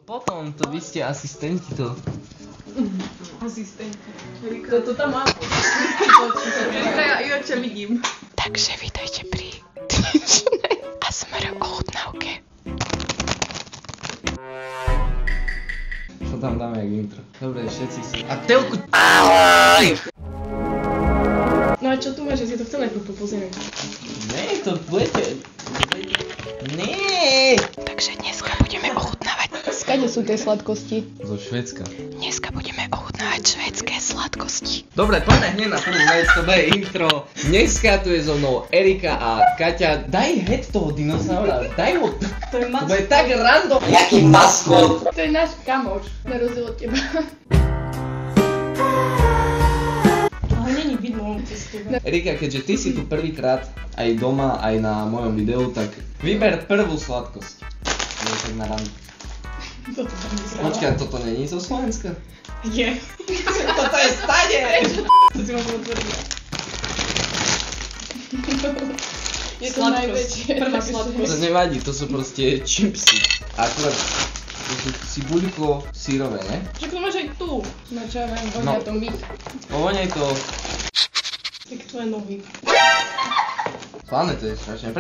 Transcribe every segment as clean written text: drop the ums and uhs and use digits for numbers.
potom, to vy ste asistenti to. Asistenti. To tam mám. Ja ťa vidím. Takže vítajte pri dnešnej ASMR ochutnávke. Čo tam dáme jak intro? Dobre, všetci si... A telku... No a čo tu máš, že si to chcel najprv popozerať? Nie, to budete... Nie. Takže dneska budeme ochutnávať. Skade sú tie sladkosti? Zo Švédska. Dneska budeme ochutnávať švédske sladkosti. Dobre, poďme hneď na prvú vec, to bude intro. Dneska tu je so mnou Erika a Kaťa. Daj head toho dinosaura, daj ho. To je To bude tak random. Jaký maskot? To je náš kamoš, na rozdiel od teba. Ale není vidno cez teba. Erika, keďže ty si tu prvýkrát aj doma, aj na mojom videu, tak vyber prvú sladkosť. Je tak na randu. Toto tam vyzerá. Počkaj, toto není zo Slovenska? Je. Toto je stade! To si mám potvrdiť. Je to Sladkosť. najväčšie. Prvá sladkosť. To nevadí, to sú proste čipsy. Akurát to sú cibuľko sírové, ne? Však to máš aj tu. Na čo ja viem, vonia to myť. Povoňaj to. Tak tvoje nohy. Slané to je strašne.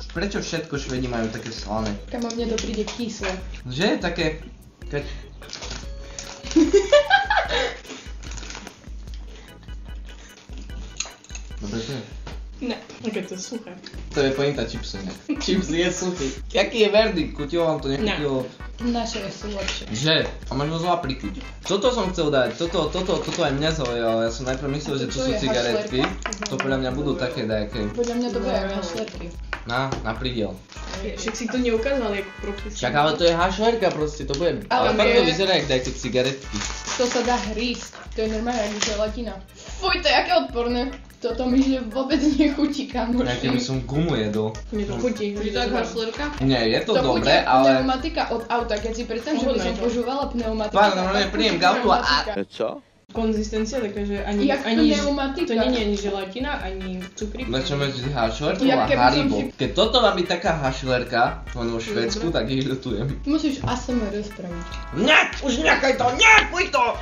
Prečo všetko Švedi majú také slané? Kam mne to príde kyslé. Že? Také... Dobre to je. Ne, také to je suché. To je pointa čipsu, ne? Čips je suchý. Jaký je verdikt? Kutilo vám to nechutilo? Naše sú lepšie. Že? A máš ho zlá prikuť. Toto som chcel dať, toto aj mňa zaujalo. Ja som najprv myslel, že to sú cigaretky. To podľa mňa budú také dajaké. Podľa mňa to bude aj hašlerky. Na prídiel. Však si to neukázal ako profesionál. Však ale to je hašlerka proste, to bude. Ale fakt to vyzerá jak dajaké cigaretky. To sa dá hrísť. To je normálne ako želatina. Fuj, to je aké odporné. Toto mi že vôbec nechutí, kamoši. Ja keby som gumu jedol. Mne to chutí. Je to ako hašlerka? Nie, je to To chutí dobré, ako ale... pneumatika od auta, keď si predstavím, že by som požúvala pneumatiku. Pán, normálne príjem k autu a... Čo? Konzistencia taká, že ani pneumatika. To nie je ani želatina, ani cukrík. Na čo máš hašlerku Ja a keby som Haribo. si- Keď toto má byť taká hašlerka, vo Švédsku, tak ich ľutujem. Musíš ASMR spraviť. Nie, už nejakaj to, nie, puj to!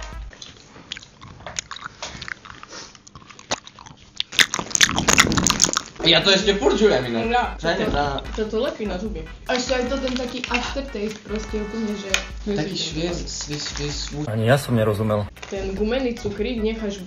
Ja to ešte furt žujem inak. Ja, Všade práve. toto lepí na zuby. A ešte aj to ten taký aftertaste proste úplne, že... Taký švies. Ani ja som nerozumel. Ten gumený cukrík necháš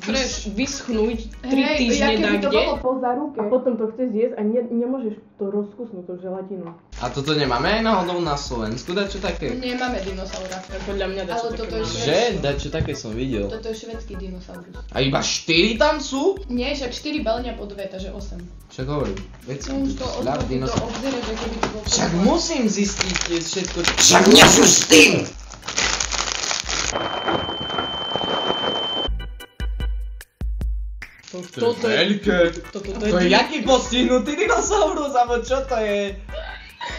vyschnúť 3 týždne na kde. to bolo poza ruke. A potom to chceš jesť a nemôžeš to rozkusnúť, tú želatinu. A toto nemáme aj náhodou na Slovensku, dačo také? Nemáme dinosaura. Tak podľa mňa dá Ale čo toto také je máme. Že? Dačo také som videl. Toto je švédsky dinosaurus. A iba 4 tam sú? Nie, však 4 balenia po 2, takže 8. Však hovorím. Veď No už to odvodí to obzere, že keby to bol... Však musím zistiť všetko. Však nesú s tým! Toto je... veľké. To je jaký postihnutý dinosaurus, alebo čo to je?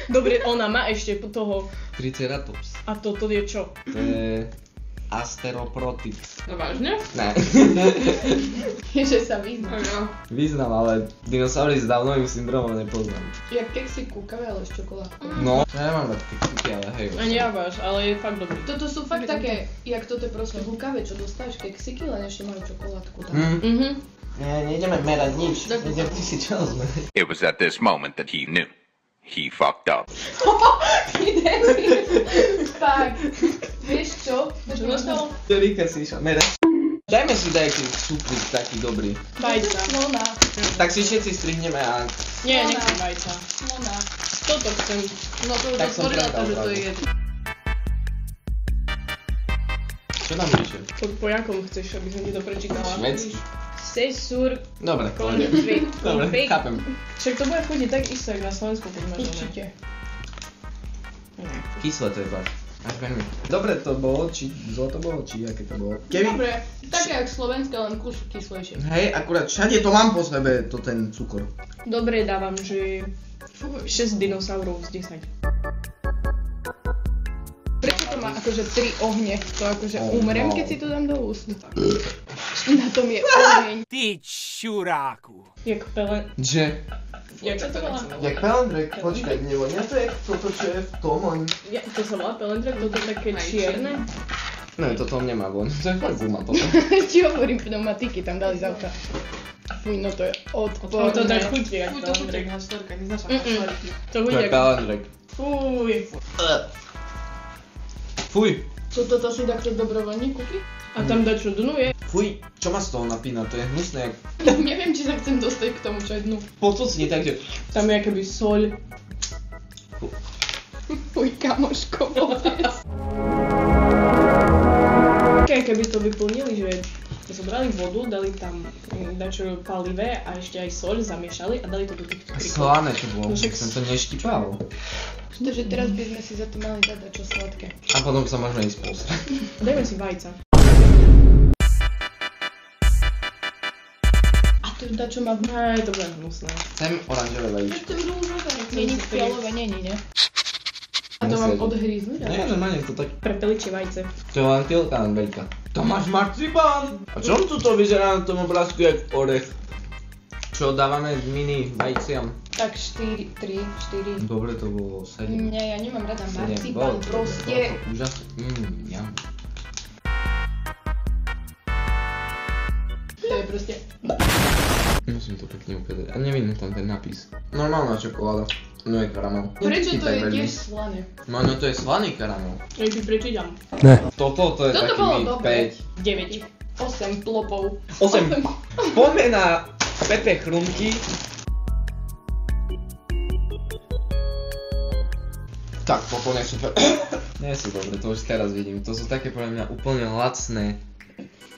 Dobre, ona má ešte toho... Triceratops. A toto je čo? To je... Asteroprotid. No vážne? Ne. Že sa vyzná. Význam, ale dinosaury s Downovým syndromom nepoznám. Jak keksy kúkavé, ale s čokoládkou. No, ja nemám rád keksiky, ale hej. Ani ja váš, ale je fakt dobrý. Toto sú fakt také, jak toto je proste hukavé, čo dostáš keksiky, len ešte majú čokoládku tam. Nie, nejdeme merať nič. Nejdem ty si čo sme. It was at this moment that he knew. He fucked up. Fakt. Vieš čo? Čo nastalo? Erika si išla merať. Dajme si nejaký súplik taký dobrý. Vajca. Slona. Tak si všetci strihneme a... Nie, nechcem vajca. Slona. Toto chcem. No to už Tak som otvorila to, prebral že to pravdu. je jedno. Čo tam píše? Po jakom chceš, aby som ti to prečítala? Švédsky. Sesur Dobre, konflikt. dobre, chápem. Však to bude chodiť tak isto, jak na Slovensku, keď máš Určite. Kyslé to je fakt. Až veľmi. Dobre to bolo, či zlo to bolo, či aké to bolo. Keby... Dobre, také jak slovenské, len kus kyslejšie. Hej, akurát všade to mám po sebe, to ten cukor. Dobre, dávam, že 6 dinosaurov z 10. Prečo to má akože 3 ohne? To akože umrem, keď si to dám do úst. Na tom je oheň. Ty čuráku. Jak pelen. Že? Jak sa to volá? Jak pelendrek, počkaj, nevonia to jak toto, čo je v tom, len... To sa volá pelendrek, toto je také čierne. No, toto nemá von, to je fakt guma potom. Ti hovorím, pneumatiky tam dali z auta. Fuj, no to je odporné. To tak chutí, jak Fuj, to chutí pelendrek. na storka, neznáš ako šorky. To To chutí, je jak... pelendrek. Fuj. Fuj, Čo toto si takto dobrovoľník kúpi? A tam dačo dnu je. fuj, čo ma z toho napína, to je hnusné jak... Neviem, či sa chcem dostať k tomu, čo je dnu. Pocucni, takže... Tam je akoby soľ. Fuj, kamoško, vôbec. Keby to vyplnili, že zobrali vodu, dali tam dačo palivé a ešte aj soľ zamiešali a dali to do tých A cukrikov. slané to bolo, No však som to neštipal. Takže teraz by sme si za to mali dať čo sladké. A potom sa môžeme ísť pozrieť. Dajme si vajca. A to je čo má... Aj, to bude hnusné. Chcem oranžové vajíčko. Chcem rúžové. Nie, Není to je- fialové, není, ne? A to mám odhryznúť? Nie, normálne to tak... Prepeličie vajce. To je len pilka, len veľká. To máš marcipán! A čom tu to vyzerá na tom obrázku jak orech? Čo dávame mini vajciam? Tak 4, 3, 4. Dobre, to bolo 7. Nie, ja nemám rada 7, marcipán, proste. Bolo to úžasné. Jam. To je proste... Musím to pekne upedať. A nevidno tam ten nápis. Normálna čokoláda. No je karamel. Prečo to Nechytaj je veľmi. tiež slané? No to je slaný karamel. Ja ti prečítam. Toto to je Toto taký bolo mi dobre. 9. 8 plopov. 8. Poďme na Pepe chrumky. Tak, popolne super. Nie sú dobre, to už teraz vidím. To sú také podľa mňa úplne lacné.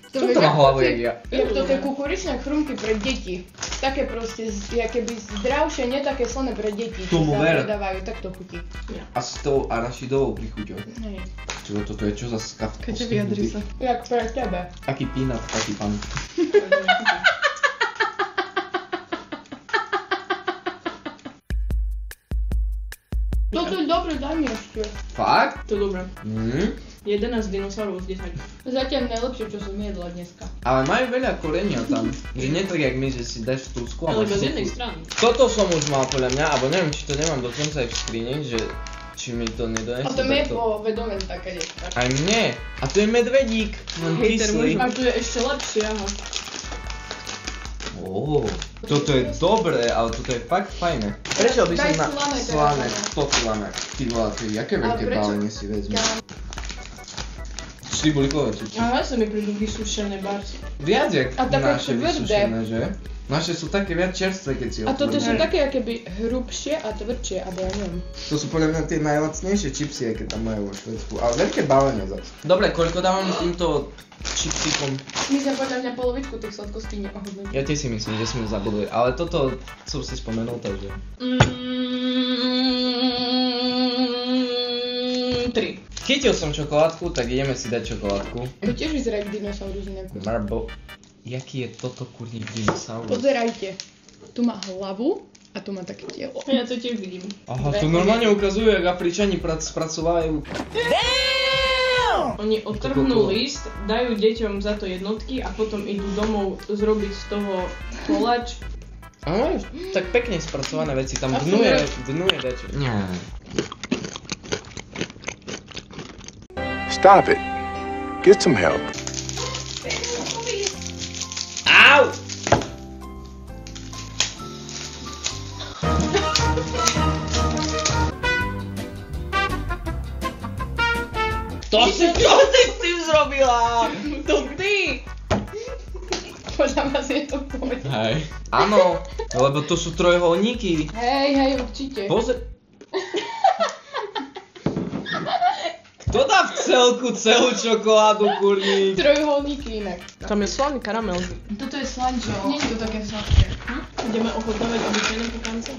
Čo to má hlavu, jak ja? Jak to tie kukuričné chrumky pre deti. Také proste, keby zdravšie, nie také slané pre deti. Tomu čo sa ver. predávajú, tak to chutí. A s tou arašidovou prichuťou. Hej. Čo toto je, čo za skav? Keďže vyjadri sa. Jak pre tebe. Aký peanut, taký pan. Toto je dobre, daj mi ešte. Fakt? To je dobré. 11 dinosaurov z 10. Zatiaľ najlepšie, čo som jedla dneska. Ale majú veľa korenia tam. Že nie tak jak my, že si dáš tú skú a Ale máš iba z suchú. jednej strany. Toto som už mal podľa mňa, alebo neviem, či to nemám dokonca aj v skrini, že či mi to nedonesú. A to mi je takto. po vedome taká dečka. Aj mne. A to je medvedík, len Hejter kyslý. A to je ešte lepšie, aha. Toto je dobré, ale toto je fakt fajné. Prečo by som Daj na slané teraz, slané, ale. to slané. Ty vole, ty, jaké veľké prečo? balenie si vezme. Ja... Šlibulikové čiči. Aha, sa mi prídu vysušené bars. Viac jak A také naše tvrdé. vysušené, že? Naše sú také viac čerstvé, keď si A toto sú otvoríš. také akéby hrubšie a tvrdšie, alebo ja neviem. To sú podľa mňa tie najlacnejšie čipsy, aké tam majú vo Švédsku. Ale veľké balenie zase. Dobre, koľko dávame týmto čipsikom? My sme podľa mňa polovičku tých sladkostí neohodnotili. Ja tiež si myslím, že sme zabudli, ale toto som si spomenul, takže... 3. Chytil som čokoládku, tak ideme si dať čokoládku. To tiež vyzerá jak dinosaurus nejakú. Marbo... Jaký je toto kurník dinosaurus? Pozerajte. Tu má hlavu a tu má také telo. Ja to tiež vidím. Aha, to normálne ukazuje, jak Afričani spracovajú. Oni odtrhnú list, dajú deťom za to jednotky a potom idú domov zrobiť z toho koláč. Áno, tak pekne spracované veci, tam A dnuje dačo. Nie. Stop it. Get some help. Au! To si, čo si s tým zrobila? To ty! Podľa vás je to poď. Hej. Áno, lebo to sú trojuholníky. Hej, určite. Pozri. Kto dá v celku celú čokoládu, kurník? Trojuholníky inak. Tam je slaný karamel. Toto je slančo. Nie je to také sladké. Ideme ochotnávať obyčajné pukance.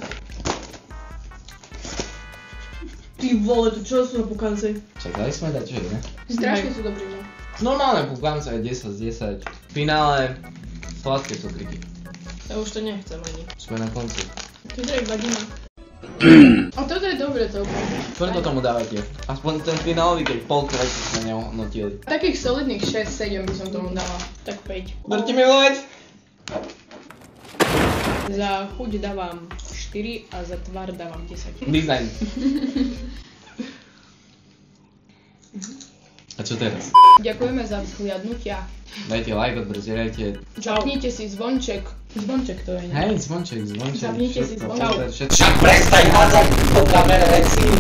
Ty vole, to čo sú za pukance? Čakali sme dať čo iné. Strašne sú dobré, no. Normálne pukance je 10 z 10. V finále sladké cukriky. Ja už to nechcem ani. Sme na konci. To je tak vadina. A toto je dobré celkom. Koľko tomu dávate? Aspoň ten finálový, keď polkrát sme neohnotili. Takých solidných 6-7 by som tomu dala. Tak 5. Berte mi loď! Za chuť dávam 4 a za tvár dávam 10. Dizajn. A čo teraz? Ďakujeme za vzhliadnutia. Dajte like, odbrzdierajte. Zapnite si zvonček. Zvonček to je, ne? Hej, zvonček. Zapnite si všetko, zvonček. všetko. Však prestaň hádzať po kamere veci.